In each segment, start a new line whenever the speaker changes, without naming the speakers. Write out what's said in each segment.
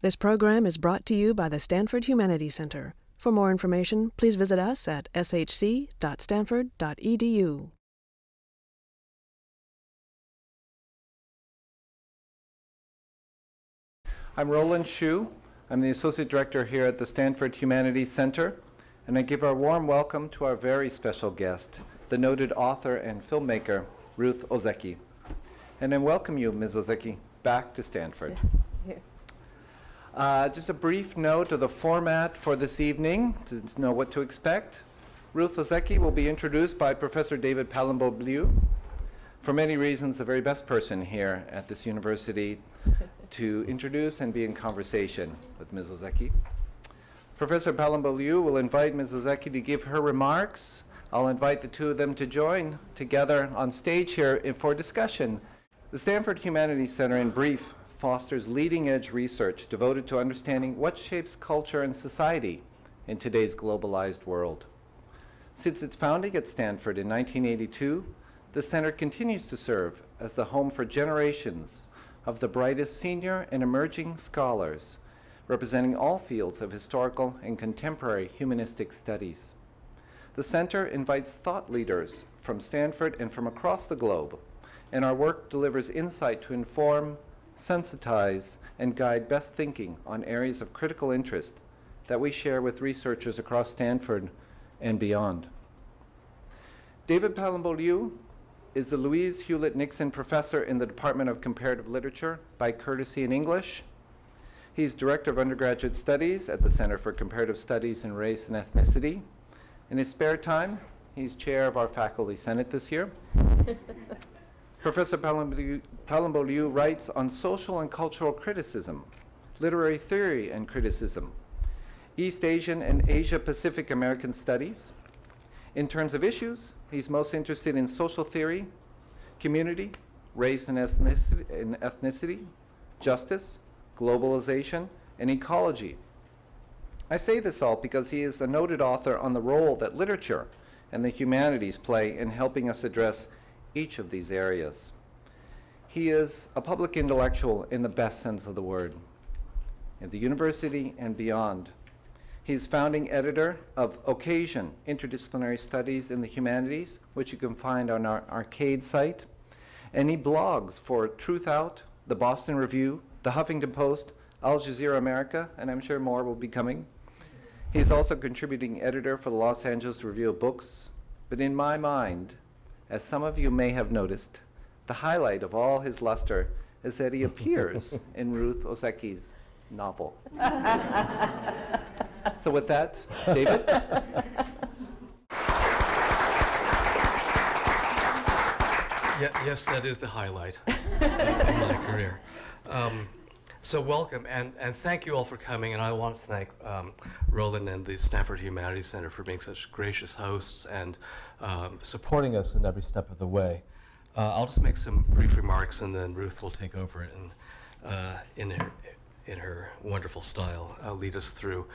This program is brought to you by the Stanford Humanities Center. For more information, please visit us at shc.stanford.edu.
I'm Roland Hsu. I'm the Associate Director here at the Stanford Humanities Center, and I give our warm welcome to our very special guest, the noted author and filmmaker, Ruth Ozeki. And I welcome you, Ms. Ozeki, back to Stanford. Just a brief note of the format for this evening to know what to expect. Ruth Ozeki will be introduced by Professor David Palumbo-Liu. For many reasons, the very best person here at this university to introduce and be in conversation with Ms. Ozeki. Professor Palumbo-Liu will invite Ms. Ozeki to give her remarks. I'll invite the two of them to join together on stage here for discussion. The Stanford Humanities Center, in brief, fosters leading-edge research devoted to understanding what shapes culture and society in today's globalized world. Since its founding at Stanford in 1982, the center continues to serve as the home for generations of the brightest senior and emerging scholars, representing all fields of historical and contemporary humanistic studies. The center invites thought leaders from Stanford and from across the globe, and our work delivers insight to inform, sensitize, and guide best thinking on areas of critical interest that we share with researchers across Stanford and beyond. David Palumbo-Liu is the Louise Hewlett Nixon Professor in the Department of Comparative Literature by courtesy in English. He's Director of Undergraduate Studies at the Center for Comparative Studies in Race and Ethnicity. In his spare time, he's chair of our faculty senate this year. Professor Palumbo-Liu writes on social and cultural criticism, literary theory and criticism, East Asian and Asia-Pacific American studies. In terms of issues, he's most interested in social theory, community, race and ethnicity, justice, globalization, and ecology. I say this all because he is a noted author on the role that literature and the humanities play in helping us address each of these areas. He is a public intellectual in the best sense of the word, at the university and beyond. He's founding editor of Occasion, Interdisciplinary Studies in the Humanities, which you can find on our Arcade site. And he blogs for Truth Out, the Boston Review, the Huffington Post, Al Jazeera America, and I'm sure more will be coming. He's also contributing editor for the Los Angeles Review of Books. But in my mind, as some of you may have noticed, the highlight of all his luster is that he appears in Ruth Ozeki's novel. So with that, David?
Yes, that is the highlight of my career. So welcome, and thank you all for coming, and I want to thank Roland and the Stanford Humanities Center for being such gracious hosts and supporting us in every step of the way. I'll just make some brief remarks, and then Ruth will take over it and in her wonderful style, lead us through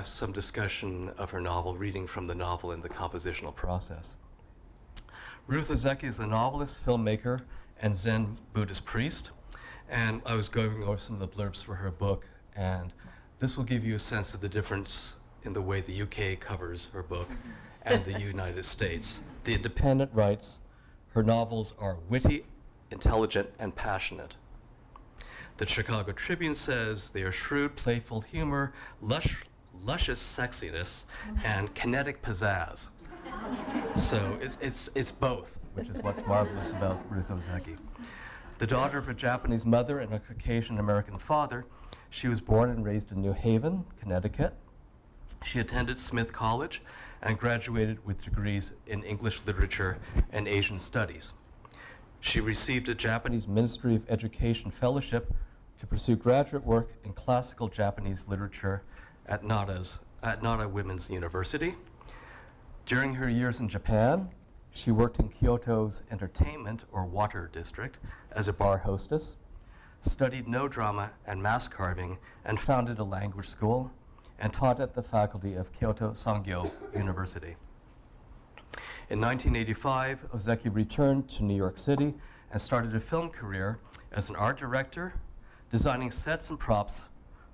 some discussion of her novel, reading from the novel and the compositional process. Ruth Ozeki is a novelist, filmmaker, and Zen Buddhist priest. And I was going over some of the blurbs for her book, and this will give you a sense of the difference in the way the UK covers her book and the United States. The Independent writes, her novels are witty, intelligent, and passionate. The Chicago Tribune says they are shrewd, playful humor, luscious sexiness, and kinetic pizzazz. So it's both, which is what's marvelous about Ruth Ozeki. The daughter of a Japanese mother and a Caucasian American father, she was born and raised in New Haven, Connecticut. She attended Smith College and graduated with degrees in English literature and Asian studies. She received a Japanese Ministry of Education fellowship to pursue graduate work in classical Japanese literature at Nara Women's University. During her years in Japan, she worked in Kyoto's entertainment or water district as a bar hostess, studied no drama and mask carving, and founded a language school, and taught at the faculty of Kyoto Sangyo University. In 1985, Ozeki returned to New York City and started a film career as an art director, designing sets and props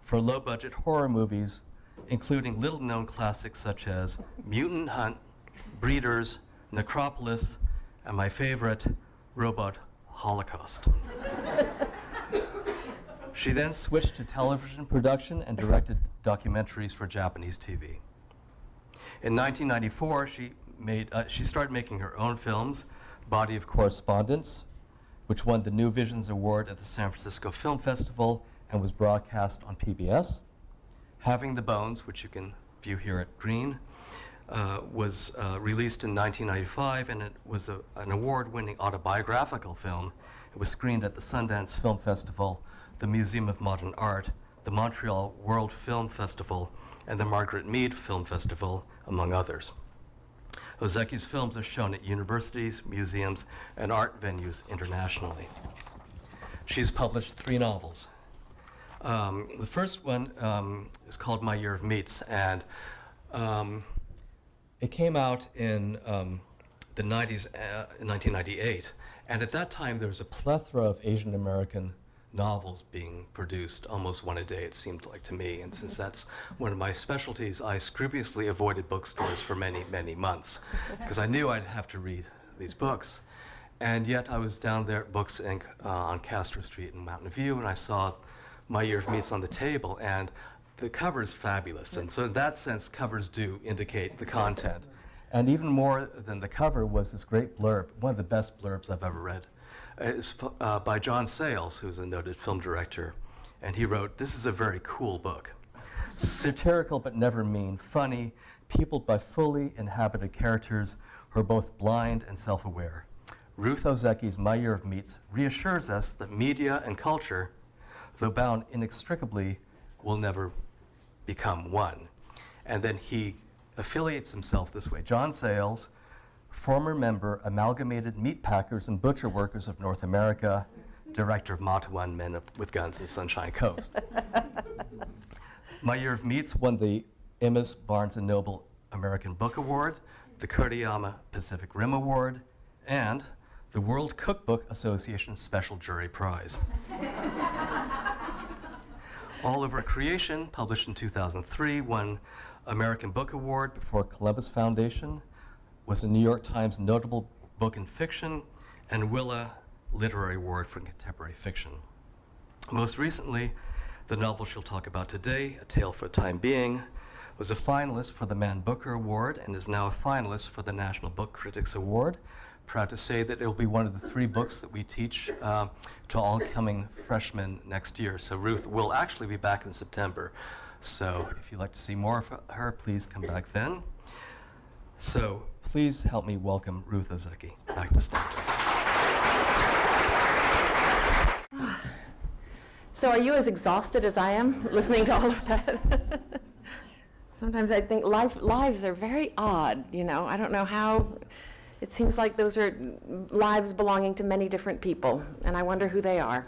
for low-budget horror movies, including little-known classics such as Mutant Hunt, Breeders, Necropolis, and my favorite, Robot Holocaust. She then switched to television production and directed documentaries for Japanese TV. In 1994, she started making her own films, Body of Correspondence, which won the New Visions Award at the San Francisco Film Festival and was broadcast on PBS. Having the Bones, which you can view here at Green, was released in 1995, and it was an award-winning autobiographical film. It was screened at the Sundance Film Festival, the Museum of Modern Art, the Montreal World Film Festival, and the Margaret Mead Film Festival, among others. Ozeki's films are shown at universities, museums, and art venues internationally. She's published 3 novels. The first one is called My Year of Meats, and it came out in the 90s, in 1998. And at that time, there was a plethora of Asian American novels being produced, almost one a day, it seemed like to me. And since that's one of my specialties, I scrupulously avoided bookstores for many, many months, because I knew I'd have to read these books. And yet I was down there at Books Inc. On Castro Street in Mountain View, and I saw My Year of Meats on the table, and the cover is fabulous. And so in that sense, covers do indicate the content. And even more than the cover was this great blurb, one of the best blurbs I've ever read. It's by John Sayles, who's a noted film director. And he wrote, "This is a very cool book. Satirical but never mean, funny, peopled by fully inhabited characters who are both blind and self-aware. Ruth Ozeki's My Year of Meats reassures us that media and culture, though bound inextricably, will never become one." And then he affiliates himself this way. John Sayles, former member, Amalgamated Meat Packers and Butcher Workers of North America, director of Matawan Men with Guns and Sunshine Coast. My Year of Meats won the Emmis Barnes & Noble American Book Award, the Kuriyama Pacific Rim Award, and the World Cookbook Association Special Jury Prize. All Over Creation, published in 2003, won American Book Award before Columbus Foundation, was a New York Times Notable Book in Fiction, and Willa Literary Award for Contemporary Fiction. Most recently, the novel she'll talk about today, A Tale for a Time Being, was a finalist for the Man Booker Award and is now a finalist for the National Book Critics Award. Proud to say that it'll be one of the 3 books that we teach to all coming freshmen next year. So Ruth will actually be back in September. So if you'd like to see more of her, please come back then. So please help me welcome Ruth Ozeki back to Stanford.
So are you as exhausted as I am listening to all of that? Sometimes I think lives are very odd, you know. I don't know how. It seems like those are lives belonging to many different people, and I wonder who they are.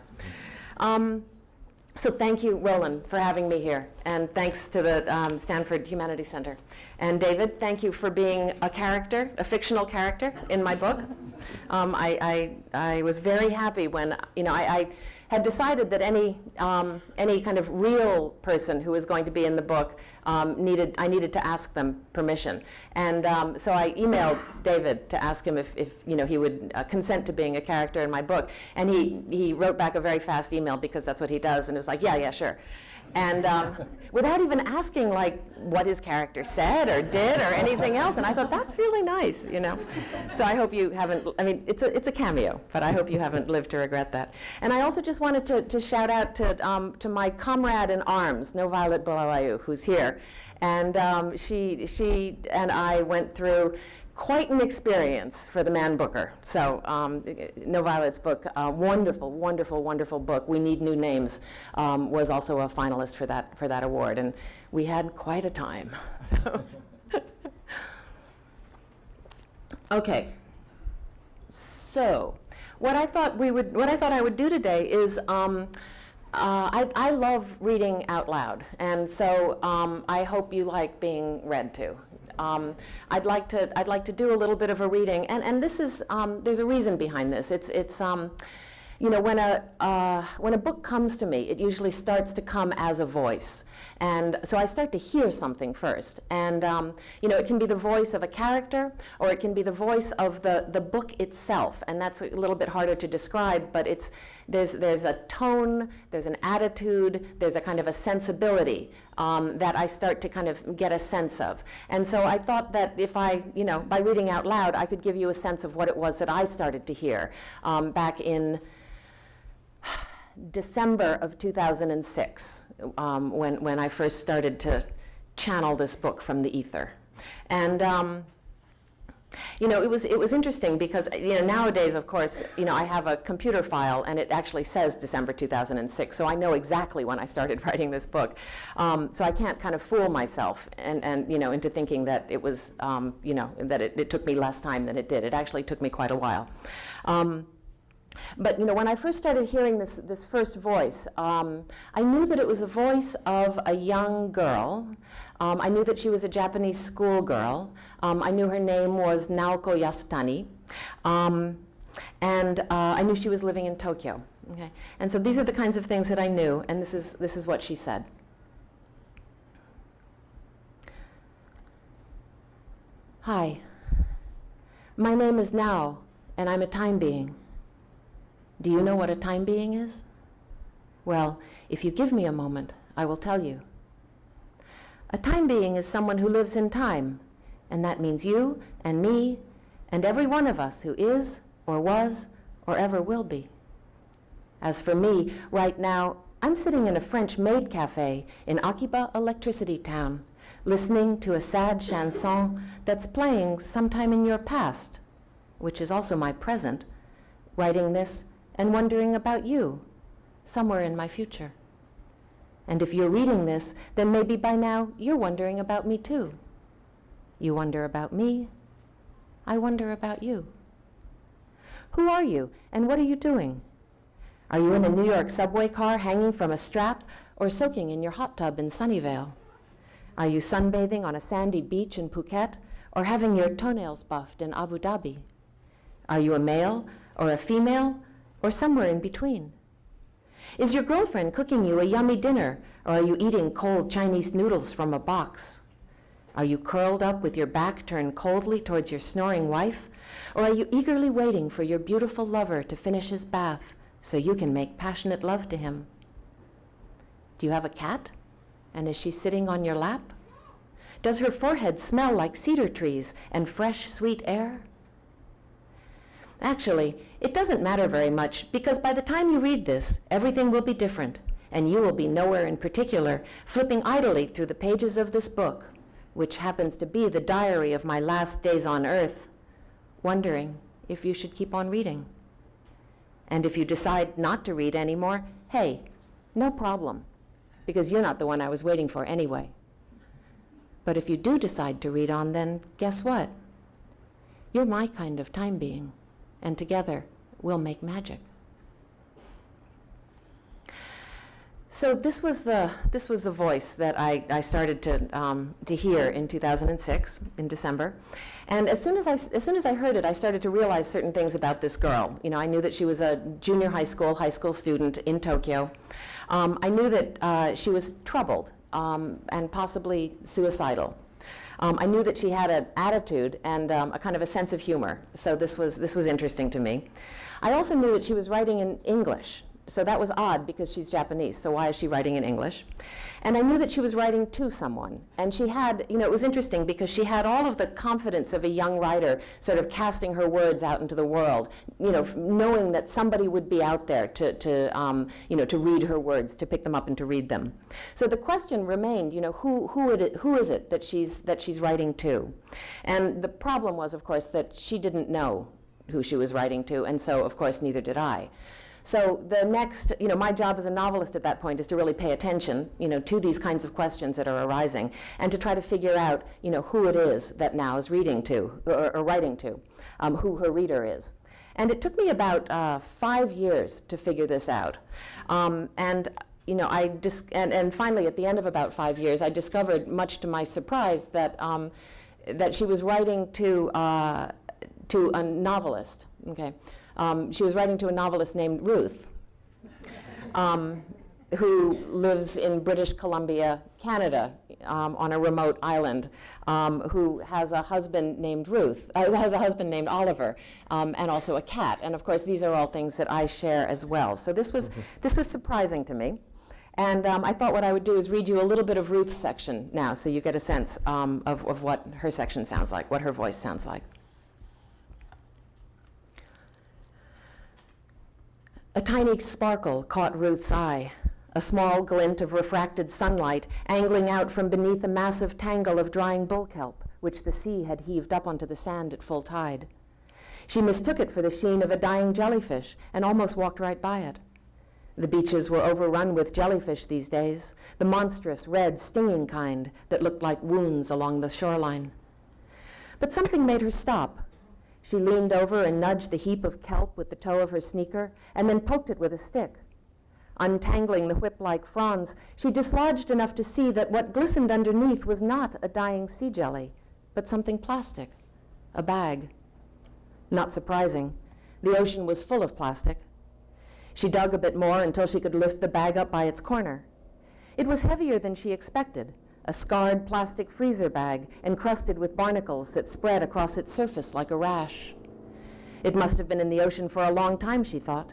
So thank you, Roland, for having me here, and thanks to the Stanford Humanities Center. And David, thank you for being a character, a fictional character in my book. I was very happy when, you know, I had decided that any kind of real person who was going to be in the book I needed to ask them permission, and so I emailed David to ask him if you know, he would consent to being a character in my book, and he wrote back a very fast email, because that's what he does, and it was like, yeah, sure. And without even asking, like, what his character said or did or anything else. And I thought, that's really nice, you know. So I hope you haven't, I mean, it's a cameo, but I hope you haven't lived to regret that. And I also just wanted to shout out to my comrade in arms, Novelist Ruth Ozeki, who's here. And she and I went through quite an experience for the Man Booker. So Novelist's book, wonderful, wonderful, wonderful book, We Need New Names, was also a finalist for that award, and we had quite a time. So okay. So what I thought I would do today is I love reading out loud, and so I hope you like being read to. I'd like to do a little bit of a reading, and this is there's a reason behind this. It's you know, when a book comes to me, it usually starts to come as a voice. And so I start to hear something first. And, you know, it can be the voice of a character, or it can be the voice of the book itself. And that's a little bit harder to describe, but there's a tone, there's an attitude, there's a kind of a sensibility that I start to kind of get a sense of. And so I thought that if I, you know, by reading out loud, I could give you a sense of what it was that I started to hear back in December of 2006, when I first started to channel this book from the ether. And you know, it was interesting because, you know, nowadays, of course, you know, I have a computer file and it actually says December 2006, so I know exactly when I started writing this book. So I can't kind of fool myself and you know, into thinking that it was, you know, that it took me less time than it did. It actually took me quite a while. But you know, when I first started hearing this first voice, I knew that it was a voice of a young girl. I knew that she was a Japanese schoolgirl. I knew her name was Naoko Yasutani. And I knew she was living in Tokyo. Okay? And so these are the kinds of things that I knew, and this is what she said. Hi, my name is Nao, and I'm a time being. Do you know what a time being is? Well, if you give me a moment, I will tell you. A time being is someone who lives in time, and that means you and me and every one of us who is or was or ever will be. As for me, right now, I'm sitting in a French maid cafe in Akiba Electricity Town, listening to a sad chanson that's playing sometime in your past, which is also my present, writing this and wondering about you, somewhere in my future. And if you're reading this, then maybe by now you're wondering about me too. You wonder about me, I wonder about you. Who are you, and what are you doing? Are you in a New York subway car hanging from a strap, or soaking in your hot tub in Sunnyvale? Are you sunbathing on a sandy beach in Phuket, or having your toenails buffed in Abu Dhabi? Are you a male, or a female, or somewhere in between? Is your girlfriend cooking you a yummy dinner, or are you eating cold Chinese noodles from a box? Are you curled up with your back turned coldly towards your snoring wife, or are you eagerly waiting for your beautiful lover to finish his bath so you can make passionate love to him? Do you have a cat? And is she sitting on your lap? Does her forehead smell like cedar trees and fresh, sweet air? Actually, it doesn't matter very much, because by the time you read this, everything will be different, and you will be nowhere in particular, flipping idly through the pages of this book, which happens to be the diary of my last days on Earth, wondering if you should keep on reading. And if you decide not to read anymore, hey, no problem, because you're not the one I was waiting for anyway. But if you do decide to read on, then guess what? You're my kind of time being. And together we'll make magic. So this was the voice that I started to hear in 2006 in December, and as soon as I heard it, I started to realize certain things about this girl. You know, I knew that she was a junior high school student in Tokyo. I knew that she was troubled and possibly suicidal. I knew that she had an attitude and a kind of a sense of humor, so this was interesting to me. I also knew that she was writing in English, so that was odd because she's Japanese, so why is she writing in English? And I knew that she was writing to someone, and she had, you know, it was interesting because she had all of the confidence of a young writer sort of casting her words out into the world, you know, knowing that somebody would be out there you know, to read her words, to pick them up and to read them. So the question remained, you know, who is it that she's writing to? And the problem was, of course, that she didn't know who she was writing to, and so, of course, neither did I. So the next, you know, my job as a novelist at that point is to really pay attention, you know, to these kinds of questions that are arising, and to try to figure out, you know, who it is that Now is reading to, or writing to, who her reader is. And it took me about 5 years to figure this out. And you know, and finally, at the end of about 5 years, I discovered, much to my surprise, that that she was writing to a novelist. Okay. She was writing to a novelist named Ruth, who lives in British Columbia, Canada, on a remote island, who has a husband named Oliver, and also a cat. And of course, these are all things that I share as well. So this was surprising to me. And I thought what I would do is read you a little bit of Ruth's section now, so you get a sense of what her section sounds like, what her voice sounds like. A tiny sparkle caught Ruth's eye, a small glint of refracted sunlight angling out from beneath a massive tangle of drying bull kelp, which the sea had heaved up onto the sand at full tide. She mistook it for the sheen of a dying jellyfish and almost walked right by it. The beaches were overrun with jellyfish these days, the monstrous, red, stinging kind that looked like wounds along the shoreline. But something made her stop. She leaned over and nudged the heap of kelp with the toe of her sneaker, and then poked it with a stick. Untangling the whip-like fronds, she dislodged enough to see that what glistened underneath was not a dying sea jelly, but something plastic, a bag. Not surprising. The ocean was full of plastic. She dug a bit more until she could lift the bag up by its corner. It was heavier than she expected, a scarred plastic freezer bag encrusted with barnacles that spread across its surface like a rash. It must have been in the ocean for a long time, she thought.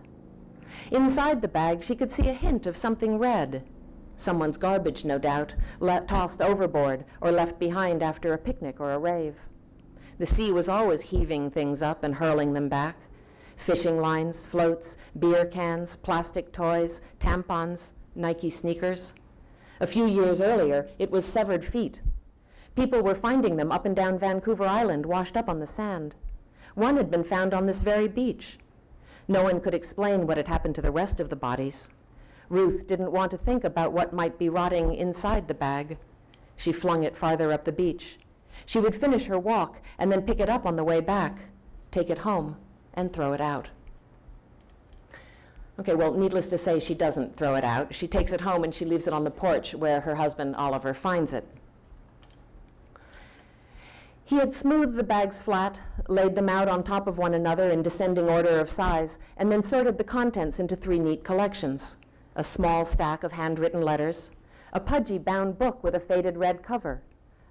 Inside the bag, she could see a hint of something red. Someone's garbage, no doubt, tossed overboard or left behind after a picnic or a rave. The sea was always heaving things up and hurling them back. Fishing lines, floats, beer cans, plastic toys, tampons, Nike sneakers. A few years earlier, it was severed feet. People were finding them up and down Vancouver Island, washed up on the sand. One had been found on this very beach. No one could explain what had happened to the rest of the bodies. Ruth didn't want to think about what might be rotting inside the bag. She flung it farther up the beach. She would finish her walk and then pick it up on the way back, take it home, and throw it out. Okay, well, needless to say, she doesn't throw it out. She takes it home and she leaves it on the porch where her husband, Oliver, finds it. He had smoothed the bags flat, laid them out on top of one another in descending order of size, and then sorted the contents into 3 neat collections: a small stack of handwritten letters, a pudgy bound book with a faded red cover,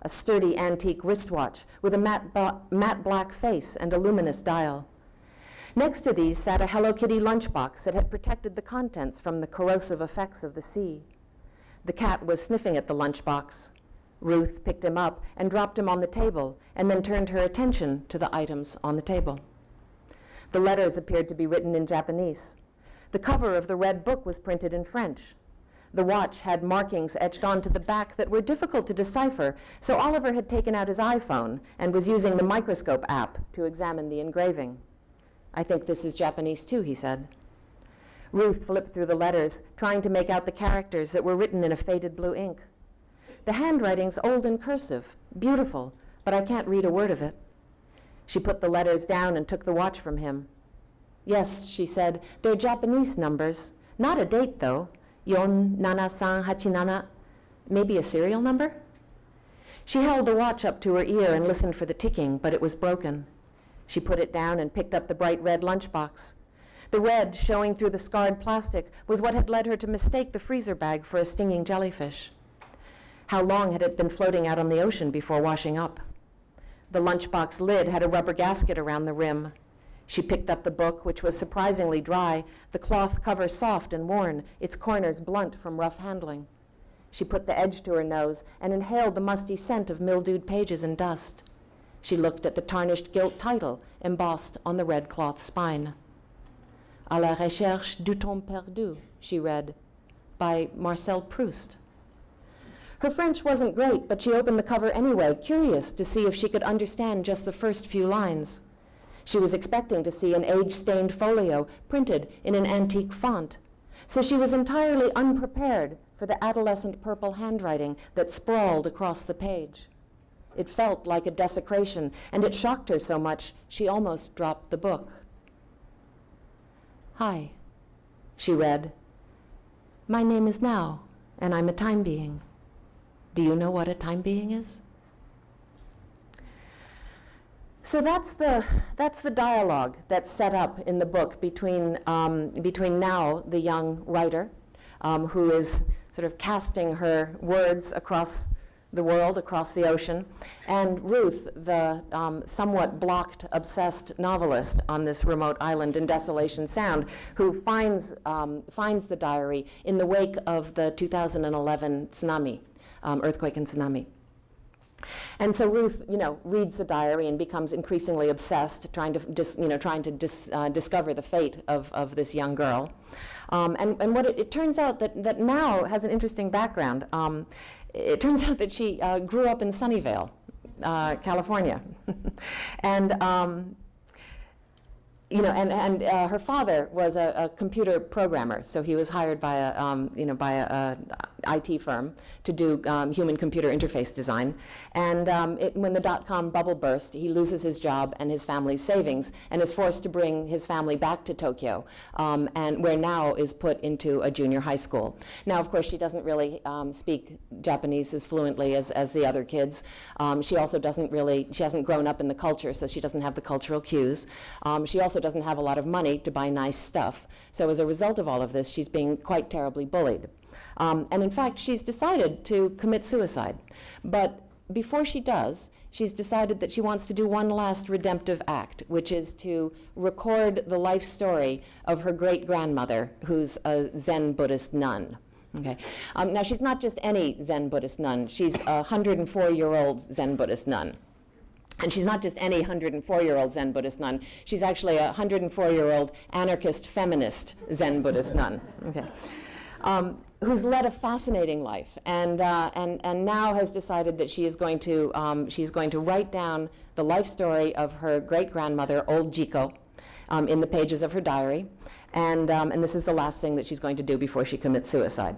a sturdy antique wristwatch with a matte black face and a luminous dial. Next to these sat a Hello Kitty lunchbox that had protected the contents from the corrosive effects of the sea. The cat was sniffing at the lunchbox. Ruth picked him up and dropped him on the table, and then turned her attention to the items on the table. The letters appeared to be written in Japanese. The cover of the red book was printed in French. The watch had markings etched onto the back that were difficult to decipher, so Oliver had taken out his iPhone and was using the microscope app to examine the engraving. "I think this is Japanese too," he said. Ruth flipped through the letters, trying to make out the characters that were written in a faded blue ink. "The handwriting's old and cursive, beautiful, but I can't read a word of it." She put the letters down and took the watch from him. "Yes," she said, "they're Japanese numbers. Not a date, though. 4787. Maybe a serial number?" She held the watch up to her ear and listened for the ticking, but it was broken. She put it down and picked up the bright red lunchbox. The red, showing through the scarred plastic, was what had led her to mistake the freezer bag for a stinging jellyfish. How long had it been floating out on the ocean before washing up? The lunchbox lid had a rubber gasket around the rim. She picked up the book, which was surprisingly dry, the cloth cover soft and worn, its corners blunt from rough handling. She put the edge to her nose and inhaled the musty scent of mildewed pages and dust. She looked at the tarnished gilt title embossed on the red cloth spine. "À la recherche du temps perdu," she read, by Marcel Proust. Her French wasn't great, but she opened the cover anyway, curious to see if she could understand just the first few lines. She was expecting to see an age-stained folio printed in an antique font, so she was entirely unprepared for the adolescent purple handwriting that sprawled across the page. It felt like a desecration, and it shocked her so much she almost dropped the book. "Hi," she read. "My name is Now, and I'm a time being. Do you know what a time being is?" So that's the dialogue that's set up in the book between Now, the young writer, who is sort of casting her words across the world, across the ocean, and Ruth, the somewhat blocked, obsessed novelist on this remote island in Desolation Sound, who finds the diary in the wake of the 2011 tsunami, earthquake and tsunami. And so Ruth, reads the diary and becomes increasingly obsessed, trying to discover the fate of this young girl. And what it turns out that Now has an interesting background. It turns out that she grew up in Sunnyvale, California, and her father was a computer programmer, so he was hired by a IT firm to do human-computer interface design. And when the dot-com bubble burst, he loses his job and his family's savings, and is forced to bring his family back to Tokyo, and where Now is put into a junior high school. Now, of course, she doesn't really speak Japanese as fluently as the other kids. She also she hasn't grown up in the culture, so she doesn't have the cultural cues. She also doesn't have a lot of money to buy nice stuff. So as a result of all of this, she's being quite terribly bullied. And in fact, she's decided to commit suicide. But before she does, she's decided that she wants to do one last redemptive act, which is to record the life story of her great-grandmother, who's a Zen Buddhist nun. Okay. Now, she's not just any Zen Buddhist nun. She's a 104-year-old Zen Buddhist nun. And she's not just any 104-year-old Zen Buddhist nun. She's actually a 104-year-old anarchist feminist Zen Buddhist nun, okay, who's led a fascinating life, and now has decided that she's going to write down the life story of her great-grandmother, old Jiko, in the pages of her diary, and this is the last thing that she's going to do before she commits suicide.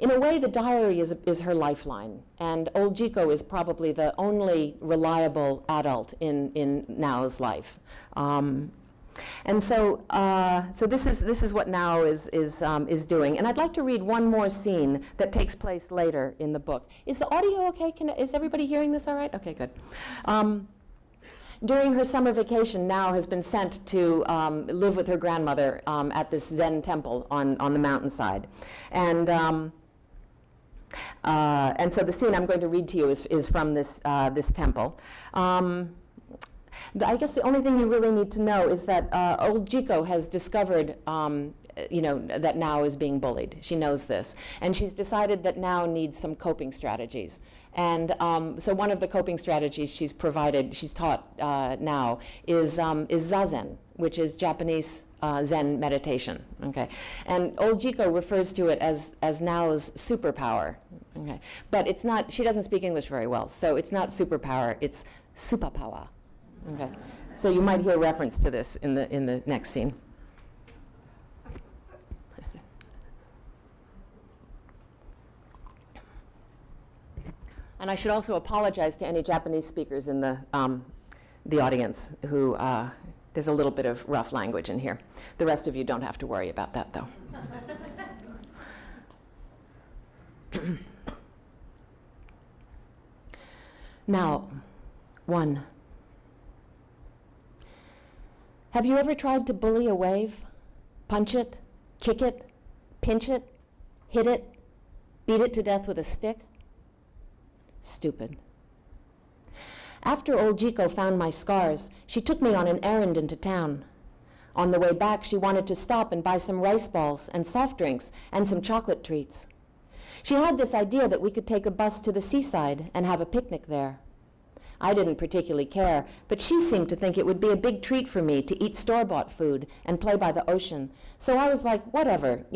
In a way, the diary is her lifeline, and old Jiko is probably the only reliable adult in Nao's life. And so this is what Now is doing. And I'd like to read one more scene that takes place later in the book. Is the audio okay? Is everybody hearing this all right? Okay, good. During her summer vacation, Now has been sent to live with her grandmother at this Zen temple on the mountainside. And so the scene I'm going to read to you is from this temple. I guess the only thing you really need to know is that old Jiko has discovered that Now is being bullied. She knows this. And she's decided that Now needs some coping strategies. And so one of the coping strategies she's taught Now is Zazen, which is Japanese Zen meditation. Okay, and old Jiko refers to it as Nao's superpower. Okay, but it's not. She doesn't speak English very well, so it's not superpower. It's superpower. Okay, so you might hear reference to this in the next scene. And I should also apologize to any Japanese speakers in the audience who. There's a little bit of rough language in here. The rest of you don't have to worry about that, though. Now, 1. Have you ever tried to bully a wave? Punch it, kick it, pinch it, hit it, beat it to death with a stick? Stupid. After old Jiko found my scars, she took me on an errand into town. On the way back, she wanted to stop and buy some rice balls and soft drinks and some chocolate treats. She had this idea that we could take a bus to the seaside and have a picnic there. I didn't particularly care, but she seemed to think it would be a big treat for me to eat store-bought food and play by the ocean. So I was like, whatever,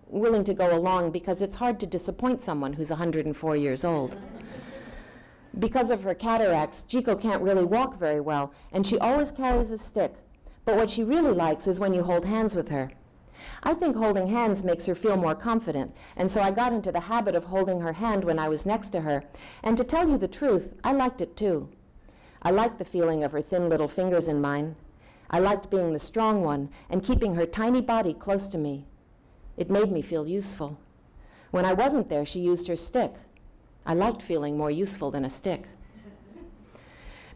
willing to go along because it's hard to disappoint someone who's 104 years old. Because of her cataracts, Jiko can't really walk very well, and she always carries a stick. But what she really likes is when you hold hands with her. I think holding hands makes her feel more confident, and so I got into the habit of holding her hand when I was next to her. And to tell you the truth, I liked it too. I liked the feeling of her thin little fingers in mine. I liked being the strong one and keeping her tiny body close to me. It made me feel useful. When I wasn't there, she used her stick. I liked feeling more useful than a stick.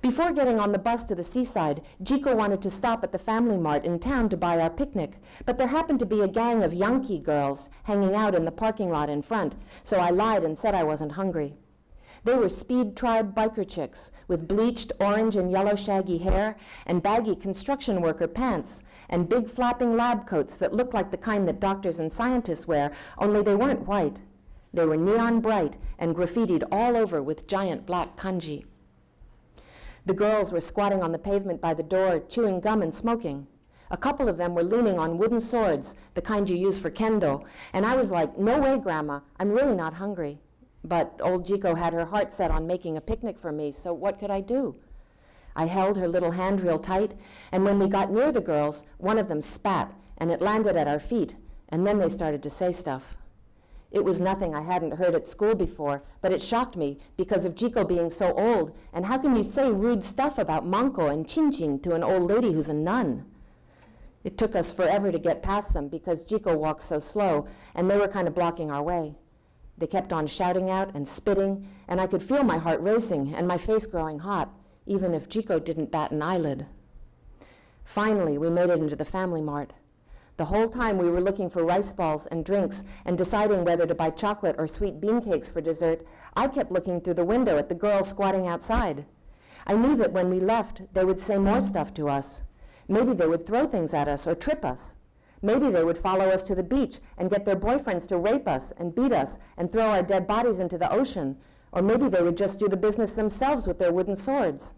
Before getting on the bus to the seaside, Jiko wanted to stop at the Family Mart in town to buy our picnic, but there happened to be a gang of Yankee girls hanging out in the parking lot in front, so I lied and said I wasn't hungry. They were Speed Tribe biker chicks with bleached orange and yellow shaggy hair and baggy construction worker pants and big flapping lab coats that looked like the kind that doctors and scientists wear, only they weren't white. They were neon bright and graffitied all over with giant black kanji. The girls were squatting on the pavement by the door, chewing gum and smoking. A couple of them were leaning on wooden swords, the kind you use for kendo, and I was like, "No way, Grandma, I'm really not hungry." But old Jiko had her heart set on making a picnic for me, so what could I do? I held her little hand real tight, and when we got near the girls, one of them spat, and it landed at our feet, and then they started to say stuff. It was nothing I hadn't heard at school before, but it shocked me because of Jiko being so old, and how can you say rude stuff about manko and chin-chin to an old lady who's a nun? It took us forever to get past them because Jiko walks so slow, and they were kind of blocking our way. They kept on shouting out and spitting, and I could feel my heart racing and my face growing hot, even if Jiko didn't bat an eyelid. Finally, we made it into the Family Mart. The whole time we were looking for rice balls and drinks and deciding whether to buy chocolate or sweet bean cakes for dessert, I kept looking through the window at the girls squatting outside. I knew that when we left, they would say more stuff to us. Maybe they would throw things at us or trip us. Maybe they would follow us to the beach and get their boyfriends to rape us and beat us and throw our dead bodies into the ocean. Or maybe they would just do the business themselves with their wooden swords.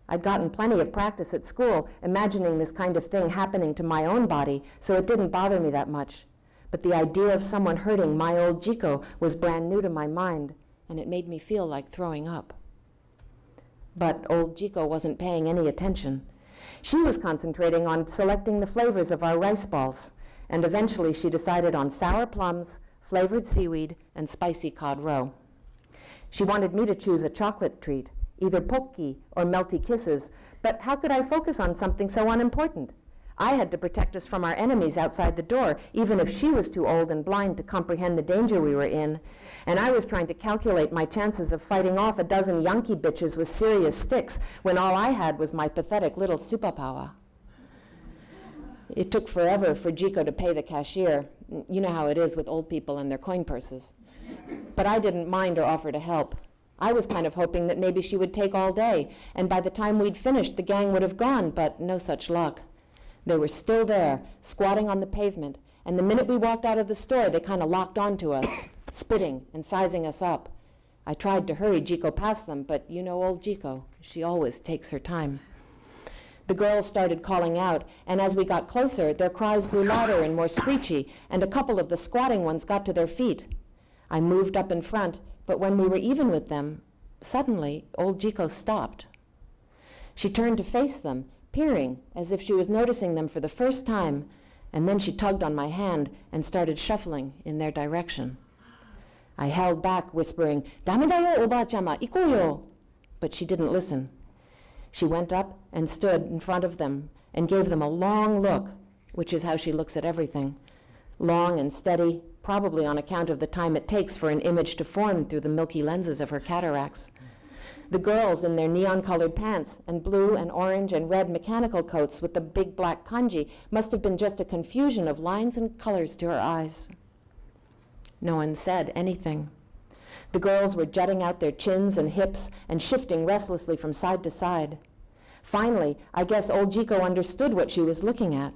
I'd gotten plenty of practice at school imagining this kind of thing happening to my own body, so it didn't bother me that much. But the idea of someone hurting my old Jiko was brand new to my mind, and it made me feel like throwing up. But old Jiko wasn't paying any attention. She was concentrating on selecting the flavors of our rice balls, and eventually she decided on sour plums, flavored seaweed, and spicy cod roe. She wanted me to choose a chocolate treat, either pokki or melty kisses, but how could I focus on something so unimportant? I had to protect us from our enemies outside the door, even if she was too old and blind to comprehend the danger we were in, and I was trying to calculate my chances of fighting off a dozen Yankee bitches with serious sticks when all I had was my pathetic little superpower. It took forever for Jiko to pay the cashier. You know how it is with old people and their coin purses. But I didn't mind or offer to help. I was kind of hoping that maybe she would take all day, and by the time we'd finished, the gang would have gone, but no such luck. They were still there, squatting on the pavement, and the minute we walked out of the store, they kind of locked onto us, spitting and sizing us up. I tried to hurry Jiko past them, but you know old Jiko, she always takes her time. The girls started calling out, and as we got closer, their cries grew louder and more screechy, and a couple of the squatting ones got to their feet. I moved up in front, but when we were even with them, suddenly old Jiko stopped. She turned to face them, peering as if she was noticing them for the first time, and then she tugged on my hand and started shuffling in their direction. I held back, whispering, "Dame da yo, oba-chama, iko yo." But she didn't listen. She went up and stood in front of them and gave them a long look, which is how she looks at everything. Long and steady, probably on account of the time it takes for an image to form through the milky lenses of her cataracts. The girls in their neon-colored pants and blue and orange and red mechanical coats with the big black kanji must have been just a confusion of lines and colors to her eyes. No one said anything. The girls were jutting out their chins and hips and shifting restlessly from side to side. Finally, I guess old Jiko understood what she was looking at.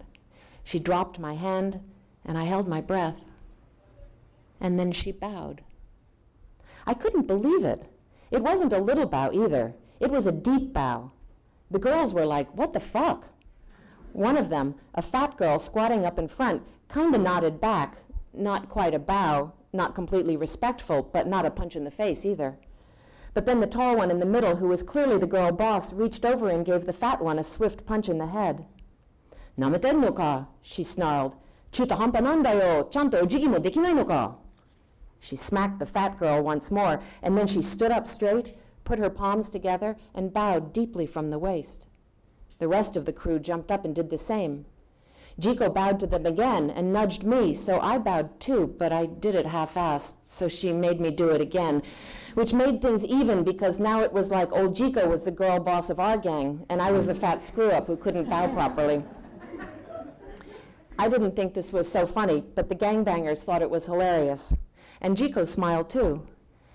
She dropped my hand, and I held my breath. And then she bowed. I couldn't believe it. It wasn't a little bow either. It was a deep bow. The girls were like, "What the fuck?" One of them, a fat girl squatting up in front, kind of nodded back. Not quite a bow, not completely respectful, but not a punch in the face either. But then the tall one in the middle, who was clearly the girl boss, reached over and gave the fat one a swift punch in the head. "Nameteru no ka?" she snarled. "Chuta hampa nan da yo, chanto ojigi mo dekinai no ka?" She smacked the fat girl once more, and then she stood up straight, put her palms together, and bowed deeply from the waist. The rest of the crew jumped up and did the same. Jiko bowed to them again and nudged me, so I bowed too, but I did it half-assed, so she made me do it again, which made things even because now it was like old Jiko was the girl boss of our gang, and I was the fat screw-up who couldn't bow properly. I didn't think this was so funny, but the gangbangers thought it was hilarious. And Jiko smiled too.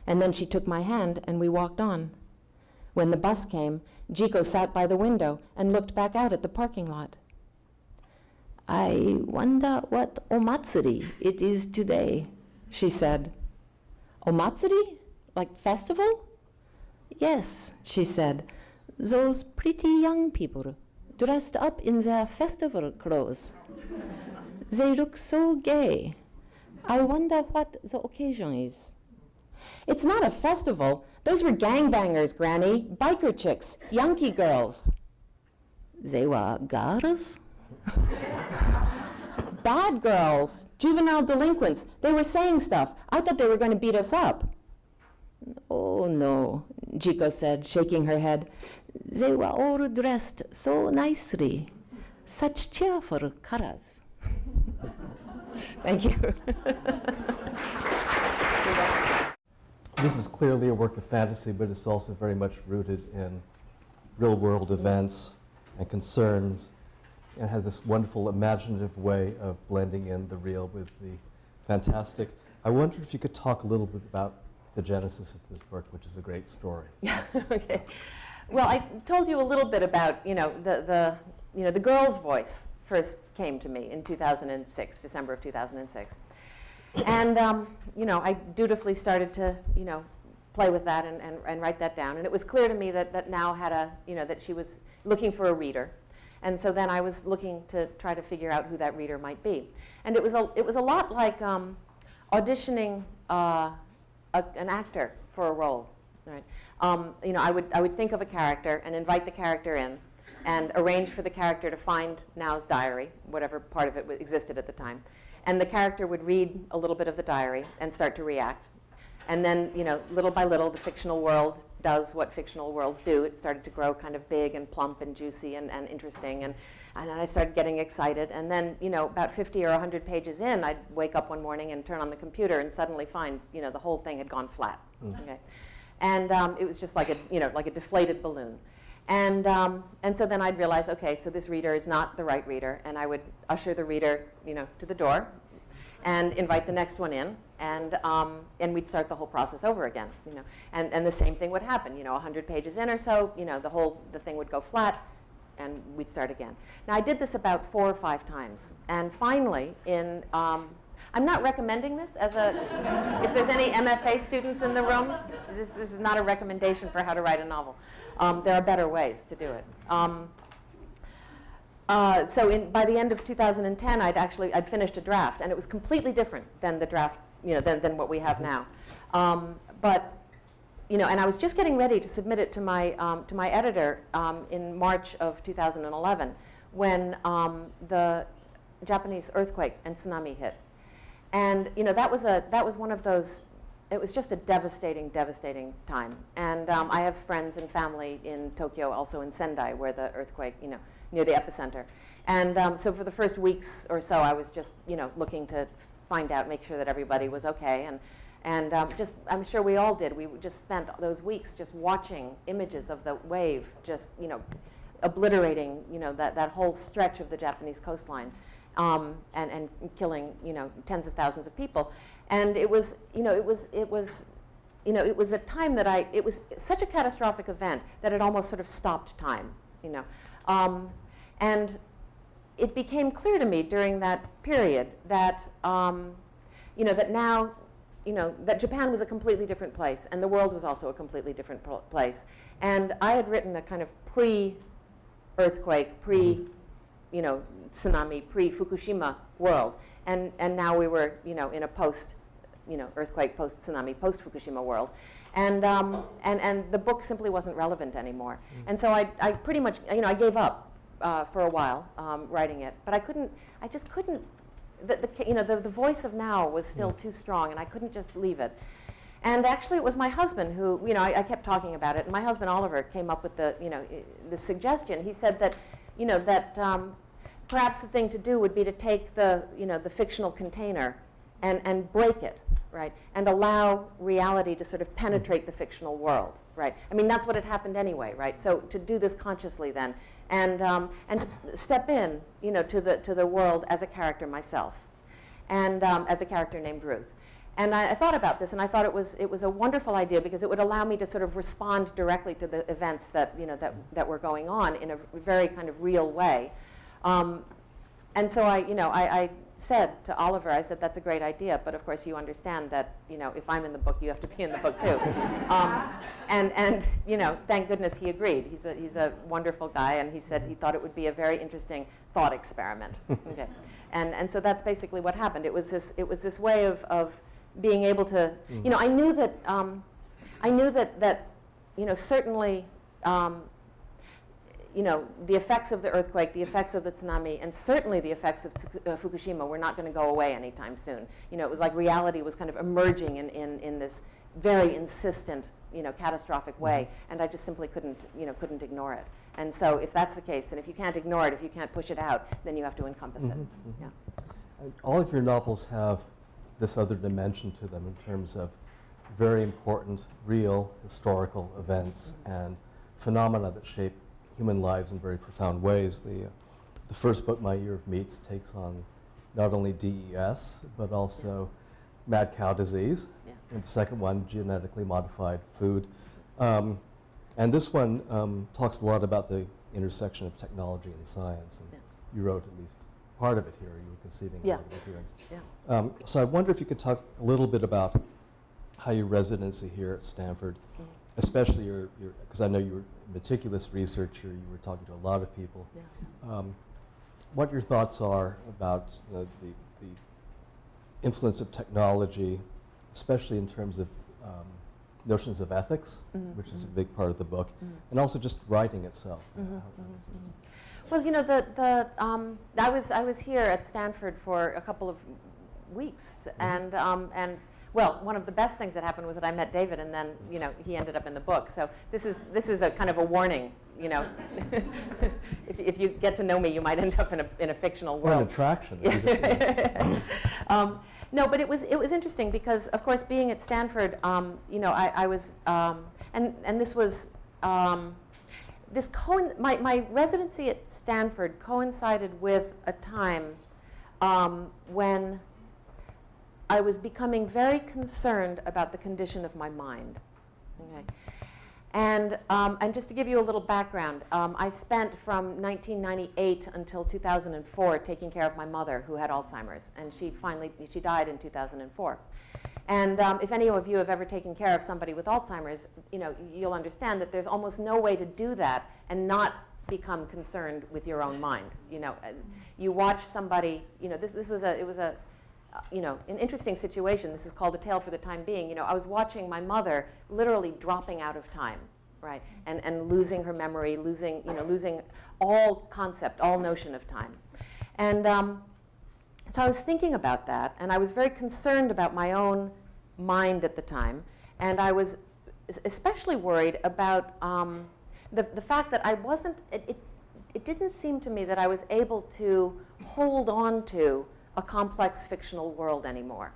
And then she took my hand and we walked on. When the bus came, Jiko sat by the window and looked back out at the parking lot. "I wonder what omatsuri it is today," she said. "Omatsuri? Like festival?" "Yes," she said. "Those pretty young people, dressed up in their festival clothes. They look so gay. I wonder what the occasion is." "It's not a festival. Those were gangbangers, Granny. Biker chicks, Yankee girls." "They were girls?" "Bad girls, juvenile delinquents. They were saying stuff. I thought they were going to beat us up." "Oh, no," Jiko said, shaking her head. "They were all dressed so nicely. Such cheerful colors." Thank you.
This is clearly a work of fantasy, but it's also very much rooted in real-world events and concerns, and has this wonderful imaginative way of blending in the real with the fantastic. I wonder if you could talk a little bit about the genesis of this work, which is a great story.
Okay. Well, I told you a little bit about, the girl's voice first came to me in 2006, December of 2006. And, I dutifully started to, play with that and write that down. And it was clear to me that now had that she was looking for a reader. And so then I was looking to try to figure out who that reader might be. And it was a lot like auditioning an actor for a role. Right? I would think of a character and invite the character in and arrange for the character to find Now's diary, whatever part of it existed at the time. And the character would read a little bit of the diary and start to react. And then, little by little, the fictional world does what fictional worlds do. It started to grow kind of big and plump and juicy and interesting. And I started getting excited. And then, about 50 or 100 pages in, I'd wake up one morning and turn on the computer and suddenly find, the whole thing had gone flat. Okay? And it was just like a deflated balloon. And so then I'd realize, okay, so this reader is not the right reader, and I would usher the reader, to the door, and invite the next one in, and we'd start the whole process over again, and the same thing would happen, 100 pages in or so, the thing would go flat, and we'd start again. Now I did this about 4 or 5 times, and finally, I'm not recommending this if there's any MFA students in the room, this is not a recommendation for how to write a novel. There are better ways to do it. So by the end of 2010, I'd finished a draft, and it was completely different than the draft, than what we have now. And I was just getting ready to submit it to my editor in March of 2011 when the Japanese earthquake and tsunami hit. And that was one of those. It was just a devastating time. And I have friends and family in Tokyo, also in Sendai, where the earthquake, near the epicenter. And so for the first weeks or so, I was just, looking to find out, make sure that everybody was okay. And I'm sure we all did. We just spent those weeks just watching images of the wave, just, obliterating, that whole stretch of the Japanese coastline. And killing, tens of thousands of people, and it was a time that it was such a catastrophic event that it almost sort of stopped time, and it became clear to me during that period that that now, that Japan was a completely different place, and the world was also a completely different place, and I had written a kind of pre-earthquake, tsunami, pre-Fukushima world, and now we were, in a post, earthquake, post-tsunami, post-Fukushima world, and the book simply wasn't relevant anymore, and so I pretty much, I gave up for a while writing it, but I just couldn't. The voice of now was still too strong, and I couldn't just leave it. And actually, it was my husband who, I kept talking about it, and my husband Oliver came up with the suggestion. He said that, perhaps the thing to do would be to take the, the fictional container and break it, right? And allow reality to sort of penetrate the fictional world, right? I mean, that's what had happened anyway, right? So to do this consciously then, and to step in, to the world as a character myself, and as a character named Ruth. And I thought about this, and I thought it was a wonderful idea because it would allow me to sort of respond directly to the events that that were going on in a very kind of real way. And so I said to Oliver, I said, that's a great idea, but of course you understand that if I'm in the book, you have to be in the book too. And thank goodness he agreed. He's a wonderful guy, and he said he thought it would be a very interesting thought experiment. Okay, and so that's basically what happened. It was this way of being able to, I knew that certainly, the effects of the earthquake, the effects of the tsunami, and certainly the effects of Fukushima were not going to go away anytime soon. It was like reality was kind of emerging in this very insistent, catastrophic way, and I just simply couldn't ignore it. And so if that's the case, and if you can't ignore it, if you can't push it out, then you have to encompass it. Yeah.
All of your novels have this other dimension to them in terms of very important, real, historical events and phenomena that shape human lives in very profound ways. The first book, My Year of Meats, takes on not only DES, but also mad cow disease.
Yeah.
And the second one, genetically modified food. And this one talks a lot about the intersection of technology and science. And you wrote at least part of it here. You were conceiving a lot of it here.
Yeah.
So I wonder if you could talk a little bit about how your residency here at Stanford, especially your because I know you were a meticulous researcher, you were talking to a lot of people.
Yeah.
What your thoughts are about the influence of technology, especially in terms of notions of ethics, which is a big part of the book, and also just writing itself.
Well, I was here at Stanford for a couple of weeks, and well, one of the best things that happened was that I met David, and then he ended up in the book. So this is a kind of a warning. If you get to know me, you might end up in a fictional world.
Or an attraction.
No, but it was interesting because, of course, being at Stanford, I was, and this was. My residency at Stanford coincided with a time when I was becoming very concerned about the condition of my mind. Okay. And just to give you a little background, I spent from 1998 until 2004 taking care of my mother, who had Alzheimer's, and she died in 2004. And if any of you have ever taken care of somebody with Alzheimer's, you'll understand that there's almost no way to do that and not become concerned with your own mind. You watch somebody. This was an interesting situation. This is called A Tale for the Time Being. I was watching my mother literally dropping out of time, right, and losing her memory, losing all concept, all notion of time, and so I was thinking about that, and I was very concerned about my own mind at the time, and I was especially worried about the fact that I wasn't. It didn't seem to me that I was able to hold on to a complex fictional world anymore.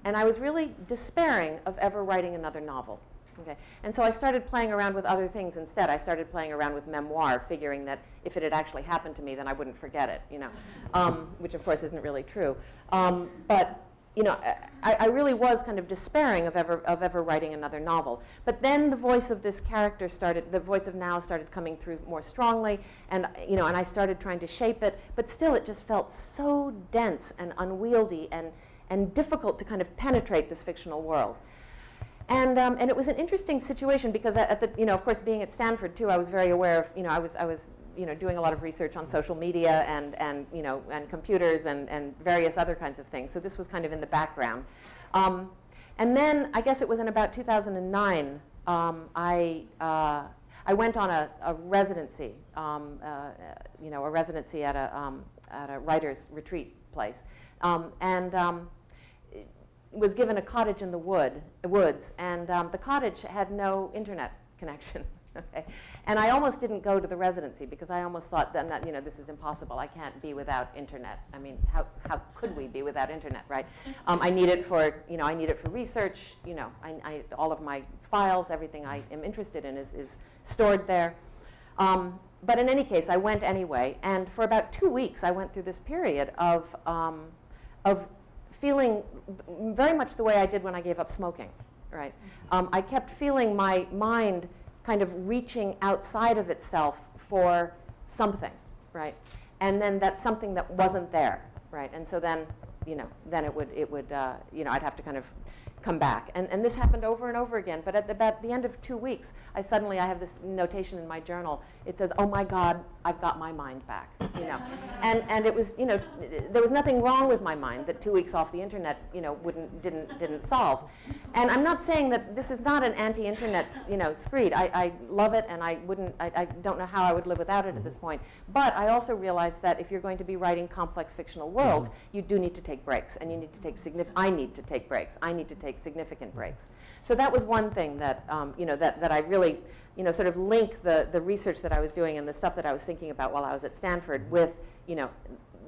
And I was really despairing of ever writing another novel. Okay. And so I started playing around with other things instead. I started playing around with memoir, figuring that if it had actually happened to me, then I wouldn't forget it, which of course isn't really true. But I really was kind of despairing of ever writing another novel. But then the voice of this character the voice of Now started coming through more strongly, and and I started trying to shape it. But still, it just felt so dense and unwieldy and difficult to kind of penetrate this fictional world. And it was an interesting situation because of course, being at Stanford too, I was very aware of, I was doing a lot of research on social media and computers and various other kinds of things. So this was kind of in the background. And then I guess it was in about 2009, I went on a residency, a residency at a writer's retreat place, and was given a cottage in the woods, and the cottage had no internet connection. Okay. And I almost didn't go to the residency because I almost thought that, you know, this is impossible. I can't be without internet. I mean, how could we be without internet, right? I need it for, you know, I need it for research. You know, all of my files, everything I am interested in is stored there. But in any case, I went anyway. And for about 2 weeks, I went through this period of feeling very much the way I did when I gave up smoking, right? I kept feeling my mind kind of reaching outside of itself for something, right? And then that's something that wasn't there, right? And so then, you know, then it would you know, I'd have to kind of come back. And this happened over and over again. But at about the end of 2 weeks, I have this notation in my journal. It says, "Oh my God, I've got my mind back," you know. And it was, you know, there was nothing wrong with my mind that 2 weeks off the internet, you know, didn't solve. And I'm not saying that this is not an anti-internet, you know, screed. I love it, and I don't know how I would live without it at this point. But I also realize that if you're going to be writing complex fictional worlds, you do need to take breaks, and you need to take I need to take breaks. I need to take significant breaks. So that was one thing that, you know, that I really, you know, sort of link the research that I was doing and the stuff that I was thinking about while I was at Stanford with, you know,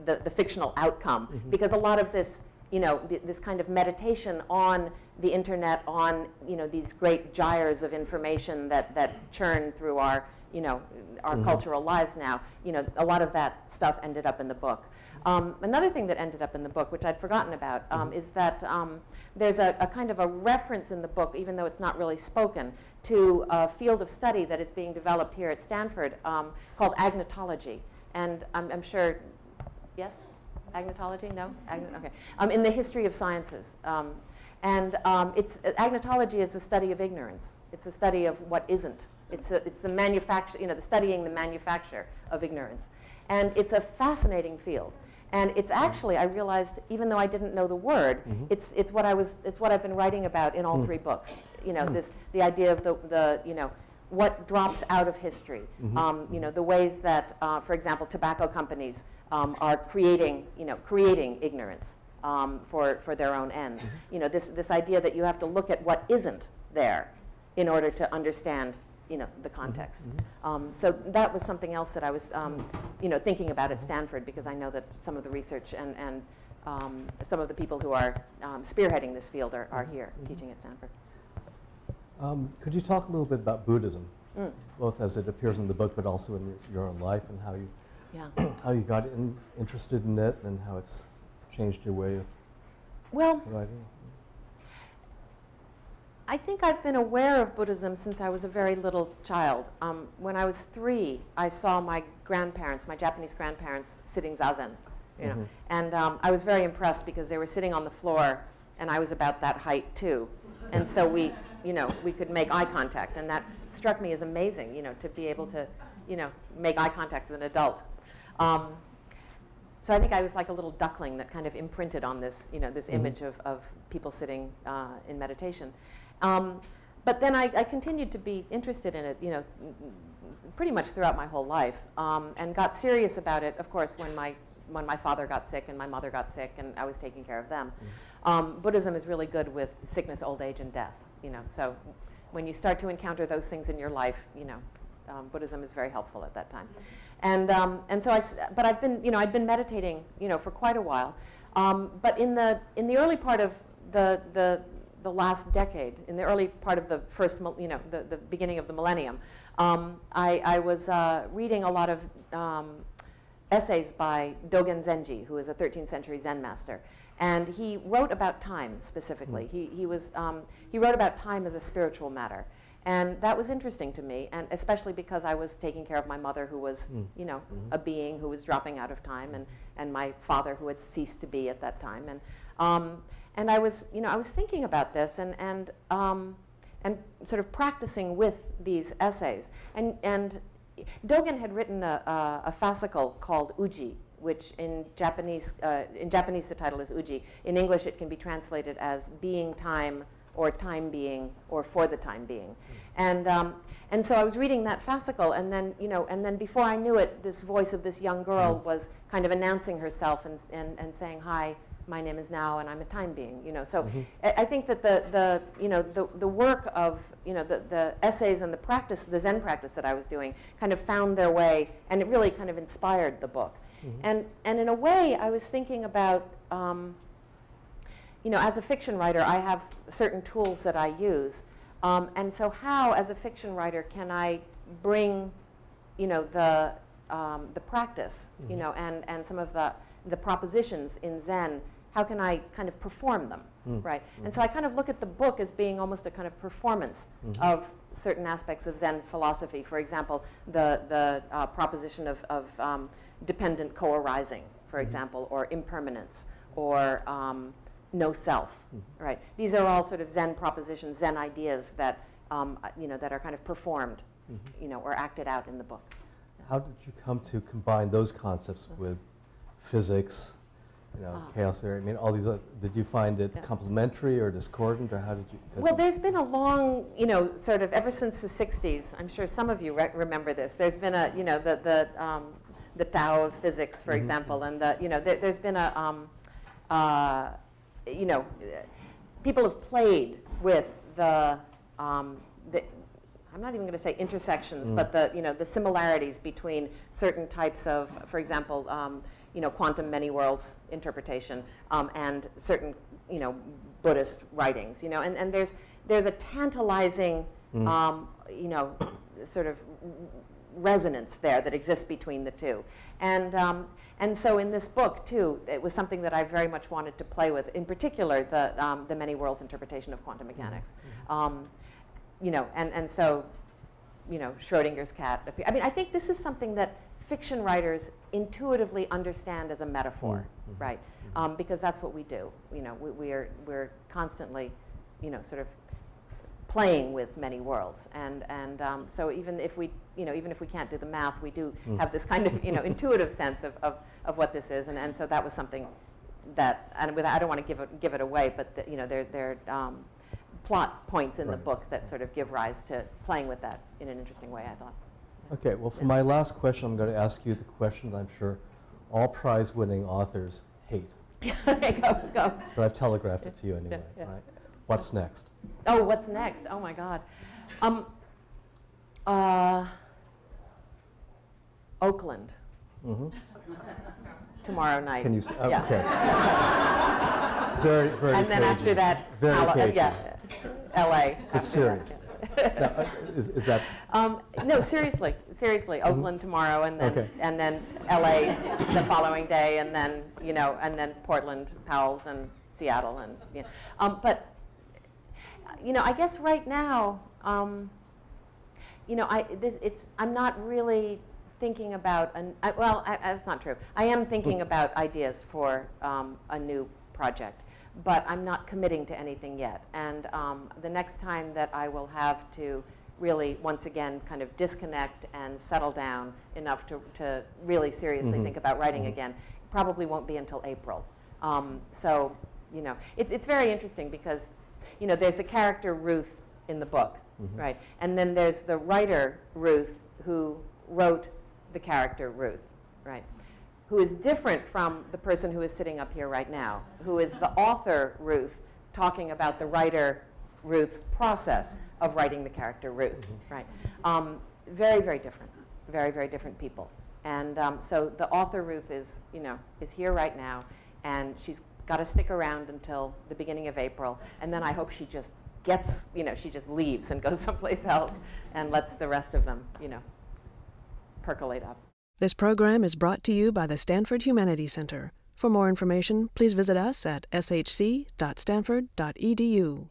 the fictional outcome. Because a lot of this, you know, this kind of meditation on the internet, on, you know, these great gyres of information that churn through our, you know, our cultural lives now, you know, a lot of that stuff ended up in the book. Another thing that ended up in the book, which I'd forgotten about, is that there's a kind of a reference in the book, even though it's not really spoken, to a field of study that is being developed here at Stanford called agnotology. And I'm sure, yes? Agnotology? No? Okay. In the history of sciences. Agnotology is a study of ignorance. It's a study of what isn't. It's the manufacture, you know, studying the manufacture of ignorance. And it's a fascinating field. And it's actually, I realized, even though I didn't know the word, it's what I've been writing about in all 3 books. You know, the idea of the you know, what drops out of history. You know, the ways that, for example, tobacco companies are creating ignorance for their own ends. You know, this idea that you have to look at what isn't there in order to understand, you know, the context. So that was something else that I was, you know, thinking about at Stanford, because I know that some of the research and some of the people who are spearheading this field are here teaching at Stanford.
Could you talk a little bit about Buddhism, both as it appears in the book, but also in your own life, and how you how you got interested in it, and how it's changed your way of writing?
I think I've been aware of Buddhism since I was a very little child. When I was 3, I saw my grandparents, my Japanese grandparents, sitting zazen, you know, and I was very impressed because they were sitting on the floor, and I was about that height too, and so we could make eye contact, and that struck me as amazing, you know, to be able to, you know, make eye contact with an adult. So I think I was like a little duckling that kind of imprinted on this, you know, this image of people sitting in meditation. But then I continued to be interested in it, you know, pretty much throughout my whole life, and got serious about it, of course, when my father got sick and my mother got sick, and I was taking care of them. Buddhism is really good with sickness, old age, and death, you know. So when you start to encounter those things in your life, you know, Buddhism is very helpful at that time. And so but I've been meditating, you know, for quite a while. But in the early part of the last decade, in the early part of the first, you know, the beginning of the millennium, I was reading a lot of essays by Dogen Zenji, who is a 13th century Zen master. And he wrote about time specifically. He wrote about time as a spiritual matter. And that was interesting to me, and especially because I was taking care of my mother, who was, you know, a being who was dropping out of time, and my father, who had ceased to be at that time. And I was thinking about this and sort of practicing with these essays. And Dogen had written a fascicle called Uji, which in Japanese the title is Uji. In English, it can be translated as being time, or time being, or for the time being. And so I was reading that fascicle, and then before I knew it, this voice of this young girl was kind of announcing herself and saying, "Hi, my name is now, and I'm a time being. So I think that the work of the essays and the practice, the Zen practice that I was doing, kind of found their way, and it really kind of inspired the book. And in a way, I was thinking about, as a fiction writer, I have certain tools that I use, and so how, as a fiction writer, can I bring, the practice, and some of the propositions in Zen, how can I kind of perform them, right? And so I kind of look at the book as being almost a kind of performance of certain aspects of Zen philosophy. For example, the proposition of dependent co-arising, for example, or impermanence, or no self, right? These are all sort of Zen propositions, Zen ideas that, that are kind of performed, or acted out in the book.
How did you come to combine those concepts with physics, chaos theory? I mean, all these. Did you find it complementary or discordant, or how did you?
Well, there's been a long, sort of ever since the '60s. I'm sure some of you remember this. There's been a, the Tao of physics, for example, and there's been a, people have played with the I'm not even going to say intersections, but the similarities between certain types of, for example, quantum many worlds interpretation, and certain, Buddhist writings, and there's a tantalizing, sort of resonance there that exists between the two. And so in this book, too, it was something that I very much wanted to play with, in particular, the many worlds interpretation of quantum mechanics. And so, Schrodinger's cat. I mean, I think this is something that fiction writers intuitively understand as a metaphor, right? Because that's what we do. We're constantly, sort of playing with many worlds, and so even if we can't do the math, we do have this kind of intuitive sense of what this is, and so that was something that, and I don't want to give it away, but there are plot points in the book that sort of give rise to playing with that in an interesting way, I thought.
Okay, well, for my last question, I'm going to ask you the question I'm sure all prize-winning authors hate.
Okay, go.
But I've telegraphed it to you anyway, right? What's next?
Oh, what's next? Oh my God. Oakland. Tomorrow night.
Can you say?
Yeah.
Okay. Very, very.
And then after that,
very
L.A.
It's serious. Now, is that?
No, seriously, Oakland tomorrow, and then L.A. the following day, and then and then Portland, Powell's, and Seattle, and but I guess right now, I'm not really thinking about that's not true. I am thinking about ideas for a new project, but I'm not committing to anything yet. And the next time that I will have to really, once again, kind of disconnect and settle down enough to really seriously think about writing again, probably won't be until April. So, it's very interesting because, there's a character, Ruth, in the book, right? And then there's the writer, Ruth, who wrote the character, Ruth, right? Who is different from the person who is sitting up here right now, who is the author, Ruth, talking about the writer, Ruth's process of writing the character, Ruth, right? Very, very different. Very, very different people. And so the author, Ruth, is here right now, and she's got to stick around until the beginning of April, and then I hope she just gets, she just leaves and goes someplace else and lets the rest of them, percolate up.
This program is brought to you by the Stanford Humanities Center. For more information, please visit us at shc.stanford.edu.